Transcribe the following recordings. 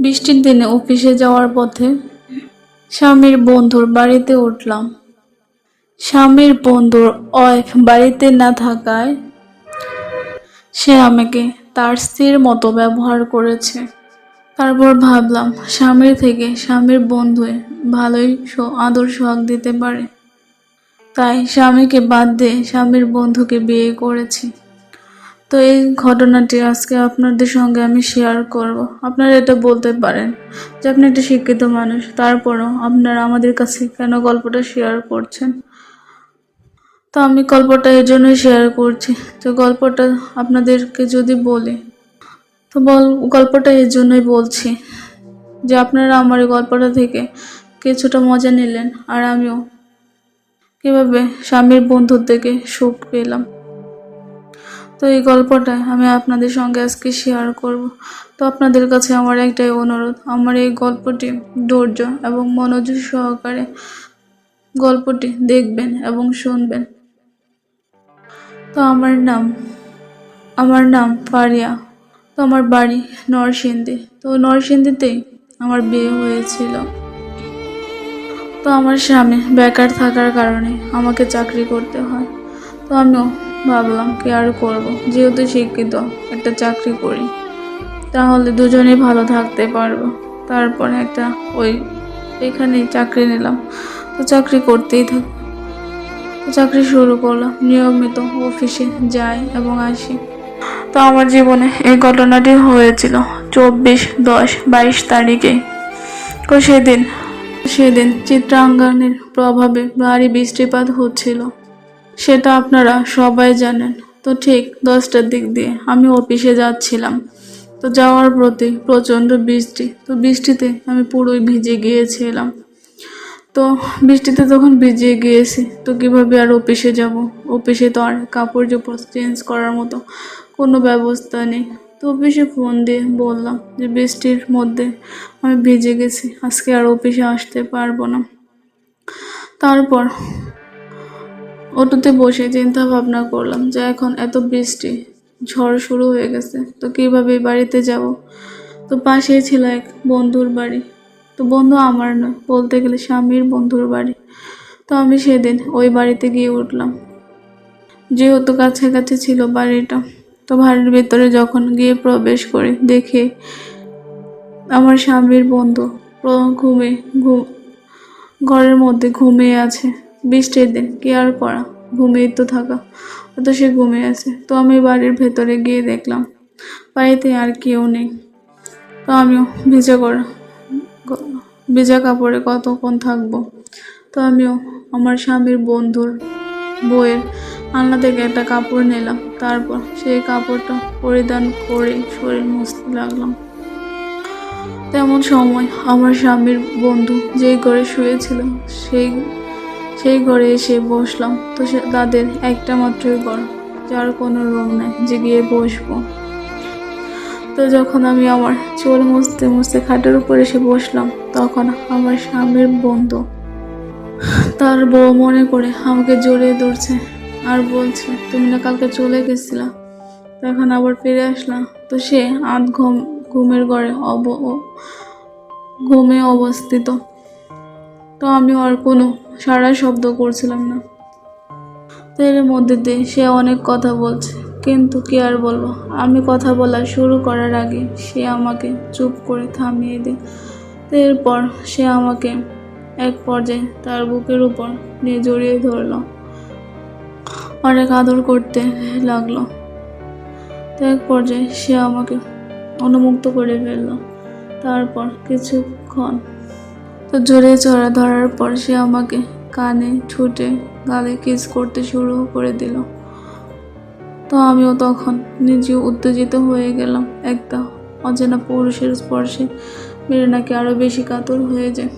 বৃষ্টির দিনে অফিসে যাওয়ার পথে স্বামীর বন্ধুর বাড়িতে উঠলাম। স্বামীর বন্ধুর ওয়াইফ বাড়িতে না থাকায় সে আমাকে তার স্ত্রীর মতো ব্যবহার করেছে। তারপর ভাবলাম স্বামীর থেকে স্বামীর বন্ধুই ভালোই আদর সোহাগ দিতে পারে, তাই স্বামীকে বাদ দিয়ে স্বামীর বন্ধুকে বিয়ে করেছি। তো এই ঘটনাটি আজকে আপনাদের সঙ্গে আমি শেয়ার করব। আপনারা এটা বলতে পারেন যে আপনি একটা শিক্ষিত মানুষ, তারপরও আপনারা আমাদের কাছে কেন গল্পটা শেয়ার করছেন। তো আমি গল্পটা এই জন্যই শেয়ার করছি যে গল্পটা আপনাদেরকে যদি বলি তো গল্পটা এই জন্যই বলছি যে আপনারা আমার এই গল্পটা থেকে কিছুটা মজা নিলেন, আর আমিও কিভাবে স্বামীর বন্ধুর থেকে সুখ পেলাম। তো এই গল্পটা আমি আপনাদের সঙ্গে আজকে শেয়ার করব। তো আপনাদের কাছে আমার একটাই অনুরোধ, আমার এই গল্পটি ধৈর্য এবং মনোযোগ সহকারে গল্পটি দেখবেন এবং শুনবেন। তো আমার নাম ফারিয়া। তো আমার বাড়ি নরসিংদী। তো নরসিংদীতেই আমার বিয়ে হয়েছিল। তো আমার স্বামী বেকার থাকার কারণে আমাকে চাকরি করতে হয়। তো আমিও ভাবলাম কি আর করবো, যেহেতু শিক্ষিত একটা চাকরি করি তাহলে দুজনেই ভালো থাকতে পারবো। তারপর এখানেই চাকরি নিলাম। তো চাকরি করতেই থাকি। চাকরি শুরু করলাম, নিয়মিত অফিসে যাই এবং আসি। তো আমার জীবনে এই ঘটনাটি হয়েছিল 24/10/22 তারিখে। তো সেদিন চিত্রাঙ্গনের প্রভাবে ভারী বৃষ্টিপাত হচ্ছিল, সেটা আপনারা সবাই জানেন। তো ঠিক 10টার দিক দিয়ে আমি অফিসে যাচ্ছিলাম। তো যাওয়ার পথে প্রচণ্ড বৃষ্টি। তো বৃষ্টিতে আমি পুরোই ভিজে গিয়েছিলাম। তো বৃষ্টিতে যখন ভিজে গিয়েছি তো কিভাবে আর অফিসে যাব? অফিসে তো আর কাপড় চোপড় চেঞ্জ করার মতো কোনো ব্যবস্থা নেই। তো অফিসে ফোন দিয়ে বললাম যে বৃষ্টির মধ্যে আমি ভিজে গেছি, আজকে আর অফিসে আসতে পারবো না। তারপর অটোতে বসে চিন্তা ভাবনা করলাম যে এখন এত বৃষ্টি, ঝড় শুরু হয়ে গেছে, তো কিভাবে বাড়িতে যাব? তো পাশেই ছিল এক বন্ধুর বাড়ি। তো বন্ধু আমার নয়, বলতে গেলে স্বামীর বন্ধুর বাড়ি। তো আমি সেদিন ওই বাড়িতে গিয়ে উঠলাম, যেহেতু কাছাকাছি ছিল বাড়িটা। তো বাড়ির ভেতরে যখন গিয়ে প্রবেশ করি দেখে আমার স্বামীর বন্ধু ঘরের মধ্যে ঘুমিয়ে আছে। বৃষ্টির দিন কি আর করা, ঘুমিয়ে তো থাকা। তো সে ঘুমিয়ে আছে। তো আমি বাড়ির ভেতরে গিয়ে দেখলাম বাড়িতে আর কেউ নেই। তো আমিও ভিজা কাপড়ে কতক্ষণ থাকবো। তো আমিও আমার স্বামীর বন্ধুর বইয়ের আলনা থেকে একটা কাপড় নিলাম। তারপর সেই কাপড়টা পরিধান করে শরীর মুছতে লাগলাম। তেমন সময় আমার স্বামীর বন্ধু যেই ঘরে শুয়েছিল সেই ঘরে এসে বসলাম। তো তাদের একটা মাত্রই ঘর, যার কোনো রুম নেই যে গিয়ে বসবো। তো যখন আমি আমার চুল মুছতে মুছতে খাটের উপর এসে বসলাম, তখন আমার স্বামীর বন্ধু তার বউ মনে করে আমাকে জড়িয়ে ধরছে আর বলছে, তুমি না কালকে চলে গেছিলা, তখন আবার ফিরে আসলাম। তো সে ঘুমের ঘরে ঘুমে অবস্থিত। তো আমি আর কোনো সারা শব্দ করছিলাম না। তো এর মধ্যে দিয়ে সে অনেক কথা বলছে, কিন্তু কি আর বলবো, আমি কথা বলা শুরু করার আগে সে আমাকে চুপ করে থামিয়ে দেয়। তো এরপর সে আমাকে এক পর্যায়ে তার বুকের উপর নিয়ে জড়িয়ে ধরলো, অনেক আদর করতে লাগলো। তো এক পর্যায়ে সে আমাকে অনুমুক্ত করে ফেললো। তারপর কিছুক্ষণ তো জড়িয়ে ধরার পর সে আমাকে কানে, ঠোঁটে, গালে কিস করতে শুরু করে দিল। তো আমিও তখন নিজেও উত্তেজিত হয়ে গেলাম। একটা অচেনা পুরুষের স্পর্শে মেরে নাকি আরো বেশি কাতর হয়ে যায়।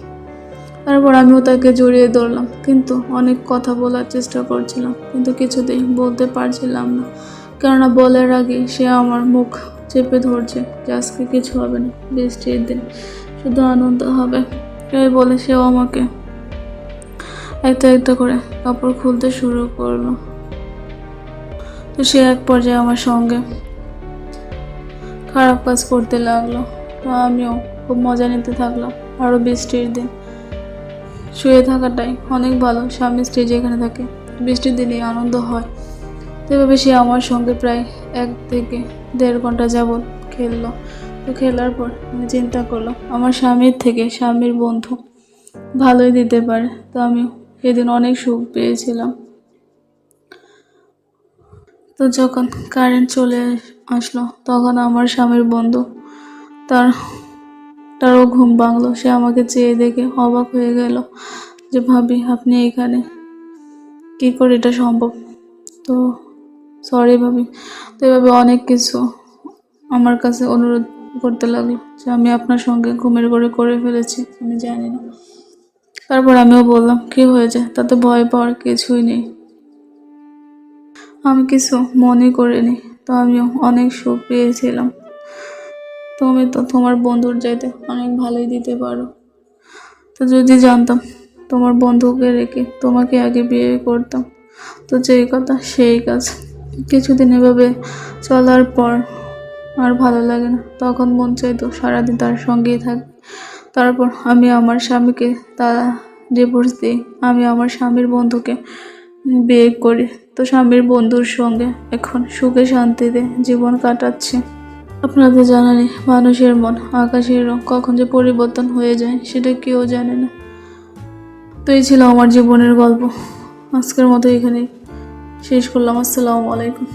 তারপর আমিও তাকে জড়িয়ে ধরলাম, কিন্তু অনেক কথা বলার চেষ্টা করছিলাম, কিন্তু কিছুতেই বলতে পারছিলাম না। কেননা বলার আগে সে আমার মুখ চেপে ধরছে যে আজকে কিছু হবে না, বৃষ্টির দিন, শুধু আনন্দ হবে। এই বলে সেও আমাকে একটা একটা করে কাপড় খুলতে শুরু করলো। তো সে এক পর্যায়ে আমার সঙ্গে খারাপ কাজ করতে লাগলো। তো আমিও খুব মজা নিতে থাকলাম। আরও বৃষ্টির দিন, শুয়ে থাকাটাই অনেক ভালো। স্বামী স্ত্রী যেখানে থাকে বৃষ্টির দিনে আনন্দ হয়। তো এভাবে সে আমার সঙ্গে প্রায় 1 থেকে 1.5 ঘন্টা যাবৎ খেললো। তো খেলার পর আমি চিন্তা করলাম আমার স্বামীর থেকে স্বামীর বন্ধু ভালোই দিতে পারে। তো আমি সেদিন অনেক সুখ পেয়েছিলাম। তো যখন কারেন্ট চলে আসলো তখন আমার স্বামীর বন্ধু তার তারও ঘুম ভাঙলো। সে আমাকে চেয়ে দেখে অবাক হয়ে গেল যে ভাবি আপনি এখানে, কি করে এটা সম্ভব? তো সরি ভাবি। তো এভাবে অনেক কিছু আমার কাছে অনুরোধ করতে লাগলো যে আমি আপনার সঙ্গে ঘুমের ঘরে করে ফেলেছি, আমি জানি না। তারপর আমিও বললাম কি হয়েছে, তাতে ভয় পাওয়ার কিছুই নেই, আমি কিছু মনে করিনি। তো আমিও অনেক সুখ পেয়েছিলাম। তুমি তো তোমার বন্ধুর চাইতে অনেক ভালোই দিতে পারো। তো যদি জানতাম তোমার বন্ধুকে রেখে তোমাকে আগে বিয়ে করতাম, তো যেই কথা সেই কাজ। কিছুদিন এভাবে চলার পর আর ভালো লাগে না, তখন মন চাইতো সারাদিন তার সঙ্গেই থাক। তারপর আমি আমার স্বামীকে ডিভোর্স দিই, আমি আমার স্বামীর বন্ধুকে বিয়ে করি। তো স্বামীর বন্ধুর সঙ্গে এখন সুখে শান্তিতে জীবন কাটাচ্ছি। আপনাদের জানা নেই মানুষের মন আকাশের রং কখন যে পরিবর্তন হয়ে যায় সেটা কেউ জানে না। তো এই ছিল আমার জীবনের গল্প। আজকের মতো এখানে শেষ করলাম। আসসালামু আলাইকুম।